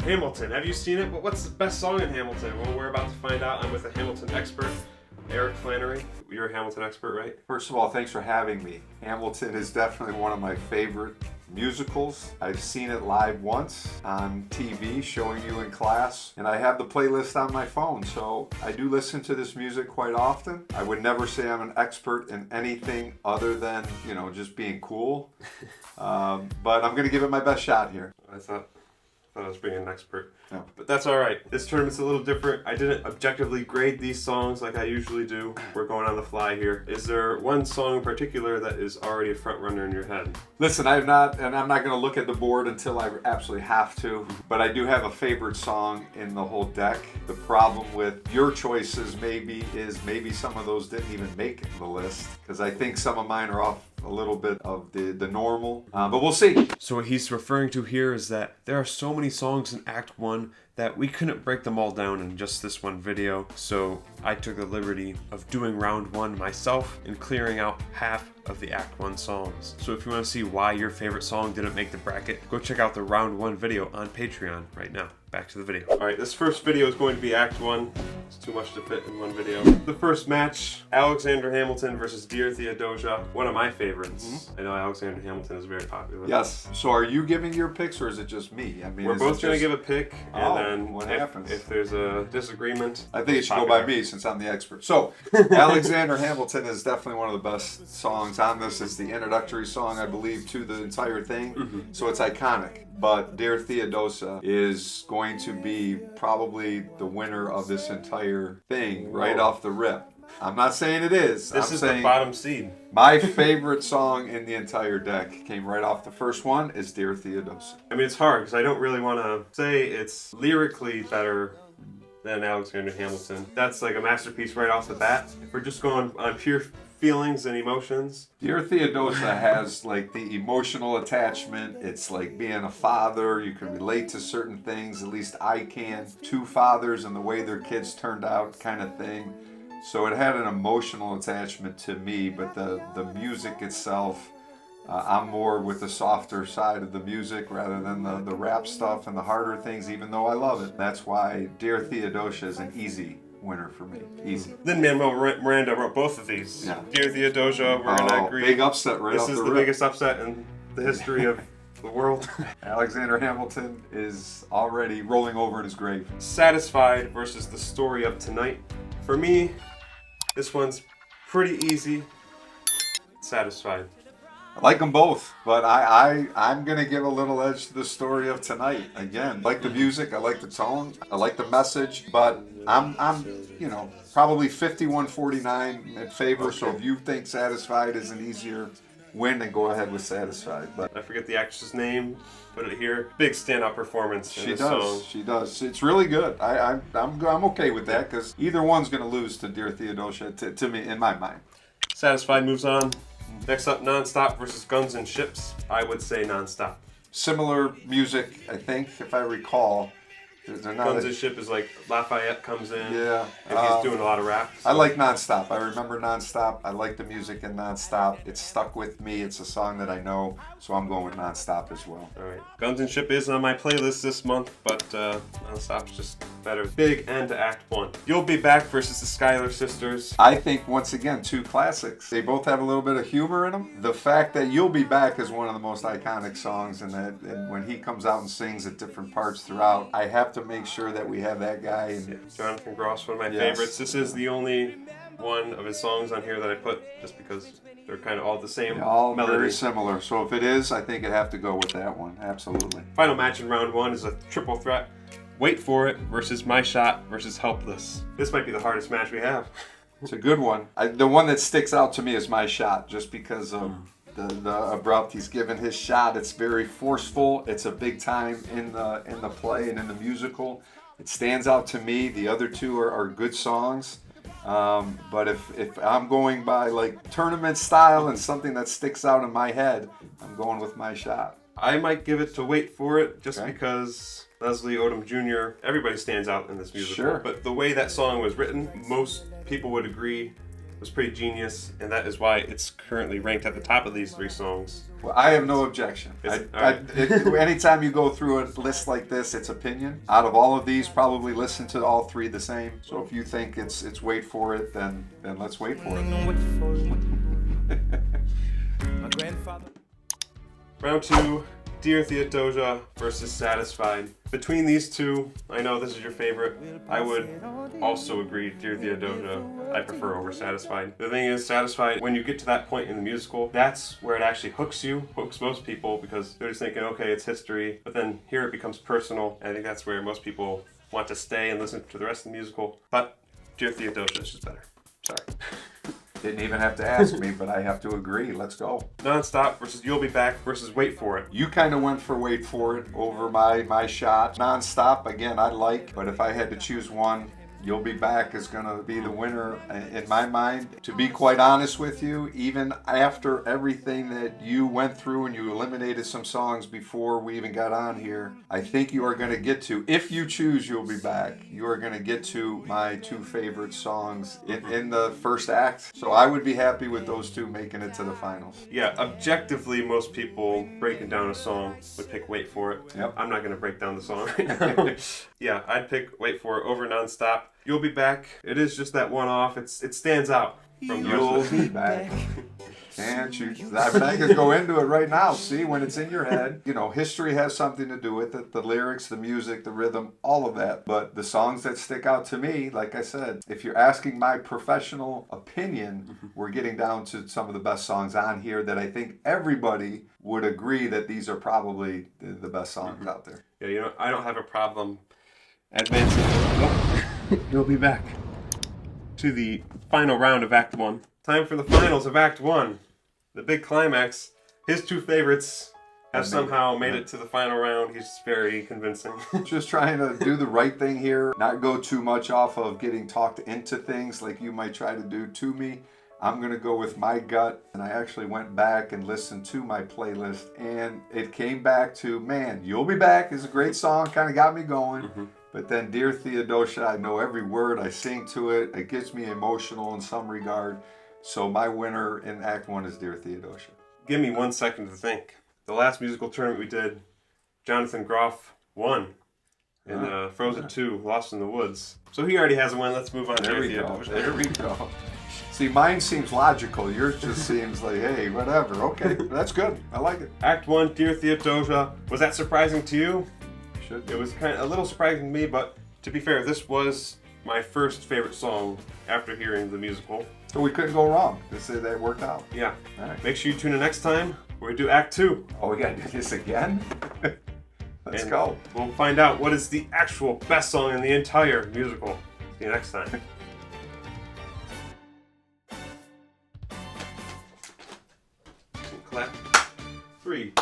Hamilton. Have you seen it? But what's the best song in Hamilton? Well, we're about to find out. I'm with a Hamilton expert, Eric Flannery. You're a Hamilton expert, right? First of all, thanks for having me. Hamilton is definitely one of my favorite musicals. I've seen it live once on TV, showing you in class, and I have the playlist on my phone, so I do listen to this music quite often. I would never say I'm an expert in anything other than, you know, just being cool, but I'm gonna give it my best shot here. I thought I was being an expert. No. But that's all right. This tournament's a little different. I didn't objectively grade these songs like I usually do. We're going on the fly here. Is there one song in particular that is already a front runner in your head? Listen, I'm not going to look at the board until I absolutely have to, but I do have a favorite song in the whole deck. The problem with your choices is maybe some of those didn't even make the list, because I think some of mine are off a little bit of the normal, but we'll see. So what he's referring to here is that there are so many songs in Act 1 that we couldn't break them all down in just this one video. So I took the liberty of doing round 1 myself and clearing out half of the Act 1 songs. So if you want to see why your favorite song didn't make the bracket, go check out the round 1 video on Patreon right now. Back to the video. All right, this first video is going to be Act 1. It's too much to fit in one video. The first match, Alexander Hamilton versus Dear Theodosia. One of my favorites. I know Alexander Hamilton is very popular. Yes. So are you giving your picks or is it just me? I mean, we're both going to give a pick, and then what happens? If there's a disagreement, I think it should go by me since I'm the expert. So Alexander Hamilton is definitely one of the best songs on this. It's the introductory song, I believe, to the entire thing. So it's iconic. But Dear Theodosia is going to be probably the winner of this entire thing right off the rip. I'm not saying it is. This is the bottom seed. My favorite song in the entire deck came right off the first one is Dear Theodosia. I mean, it's hard because I don't really want to say it's lyrically better than Alexander Hamilton. That's like a masterpiece right off the bat. If we're just going on pure feelings and emotions. Dear Theodosia has like the emotional attachment. It's like being a father. You can relate to certain things, at least I can. Two fathers and the way their kids turned out kind of thing. So it had an emotional attachment to me, but the music itself, I'm more with the softer side of the music rather than the rap stuff and the harder things, even though I love it. That's why Dear Theodosia is an easy winner for me. Easy. Lin-Manuel Miranda wrote both of these. Yeah. Dear Theodosia, we're going to agree. Big upset right off the rip. This is the biggest upset in the history of the world. Alexander Hamilton is already rolling over in his grave. Satisfied versus The Story of Tonight. For me, this one's pretty easy. Satisfied. I like them both, but I'm going to give a little edge to The Story of Tonight. Again, I like the music, I like the tone, I like the message, but I'm you know, probably 51-49 in favor, so if you think Satisfied is an easier win, then go ahead with Satisfied. But I forget the actress's name, put it here. Big standout performance in this song. She does. It's really good. I'm okay with that, because either one's going to lose to Dear Theodosia, to me, in my mind. Satisfied moves on. Next up, Nonstop versus Guns and Ships. I would say Nonstop. Similar music, I think, if I recall. Guns and Ship is like Lafayette comes in. Yeah. And he's doing a lot of rap. So. I like Nonstop. I remember Nonstop. I like the music in Nonstop. It's stuck with me. It's a song that I know, so I'm going with Nonstop as well. All right. Guns and Ship is on my playlist this month, but Nonstop's just better. Big end to Act 1. You'll Be Back versus the Schuyler Sisters. I think, once again, two classics. They both have a little bit of humor in them. The fact that You'll Be Back is one of the most iconic songs, and when he comes out and sings at different parts throughout, I have to make sure that we have that guy. And Jonathan Gross, one of my favorites. This is the only one of his songs on here that I put just because they're kind of all the same all melody. Very similar. So if it is, I think I'd have to go with that one. Absolutely. Final match in round 1 is a triple threat. Wait For It versus My Shot versus Helpless. This might be the hardest match we have. It's a good one. The one that sticks out to me is My Shot, just because of the abrupt. He's given his shot. It's very forceful. It's a big time in the play and in the musical. It stands out to me. The other two are good songs. But if I'm going by like tournament style and something that sticks out in my head, I'm going with My Shot. I might give it to Wait For It just because Leslie Odom Jr., everybody stands out in this musical. Sure. But the way that song was written, most people would agree was pretty genius, and that is why it's currently ranked at the top of these 3 songs. Well, I have no objection. Anytime you go through a list like this, it's opinion. Out of all of these, probably listen to all 3 the same. So if you think it's wait for it, then let's wait for it. My grandfather. Round 2, Dear Theodosia versus Satisfied. Between these two, I know this is your favorite. I would also agree, Dear Theodosia, I prefer over Satisfied. The thing is, Satisfied, when you get to that point in the musical, that's where it actually hooks most people, because they're just thinking, okay, it's history, but then here it becomes personal, and I think that's where most people want to stay and listen to the rest of the musical. But Dear Theodosia is just better. Sorry. Didn't even have to ask me, but I have to agree. Let's go. Nonstop versus You'll Be Back versus Wait For It. You kind of went for Wait For It over my shot. Nonstop, again, I like, but if I had to choose one, You'll Be Back is going to be the winner in my mind. To be quite honest with you, even after everything that you went through and you eliminated some songs before we even got on here, I think you are going to get to, if you choose You'll Be Back, you are going to get to my 2 favorite songs in the first act. So I would be happy with those 2 making it to the finals. Yeah, objectively, most people breaking down a song would pick Wait For It. Yep. I'm not going to break down the song right now. Yeah, I'd pick Wait For It over Nonstop. You'll Be Back. It is just that one off. It stands out from the You'll rest of be back. Can't you? I can go into it right now. See, when it's in your head, you know, history has something to do with it. The lyrics, the music, the rhythm, all of that. But the songs that stick out to me, like I said, if you're asking my professional opinion, we're getting down to some of the best songs on here that I think everybody would agree that these are probably the best songs out there. Yeah, you know, I don't have a problem advancing. Oh, You'll Be Back to the final round of Act 1. Time for the finals of Act 1. The big climax. His 2 favorites have somehow made it to the final round. He's very convincing. Just trying to do the right thing here, not go too much off of getting talked into things like you might try to do to me. I'm going to go with my gut, and I actually went back and listened to my playlist, and it came back to, man, You'll Be Back is a great song, kind of got me going. But then Dear Theodosia, I know every word, I sing to it, it gets me emotional in some regard. So my winner in Act 1 is Dear Theodosia. Give me 1 second to think. The last musical tournament we did, Jonathan Groff won in Frozen 2, Lost in the Woods. So he already has a win. Let's move on to There Dear we go. Theodosia. There we go. See, mine seems logical. Yours just seems like, hey, whatever. Okay, that's good. I like it. Act 1, Dear Theodosia. Was that surprising to you? Should be. It was kind of a little surprising to me, but to be fair, this was my first favorite song after hearing the musical. So we couldn't go wrong. That worked out. Yeah. All right. Make sure you tune in next time where we do Act 2. Oh, we got to do this again? Let's go. We'll find out what is the actual best song in the entire musical. See you next time. Clap. 3,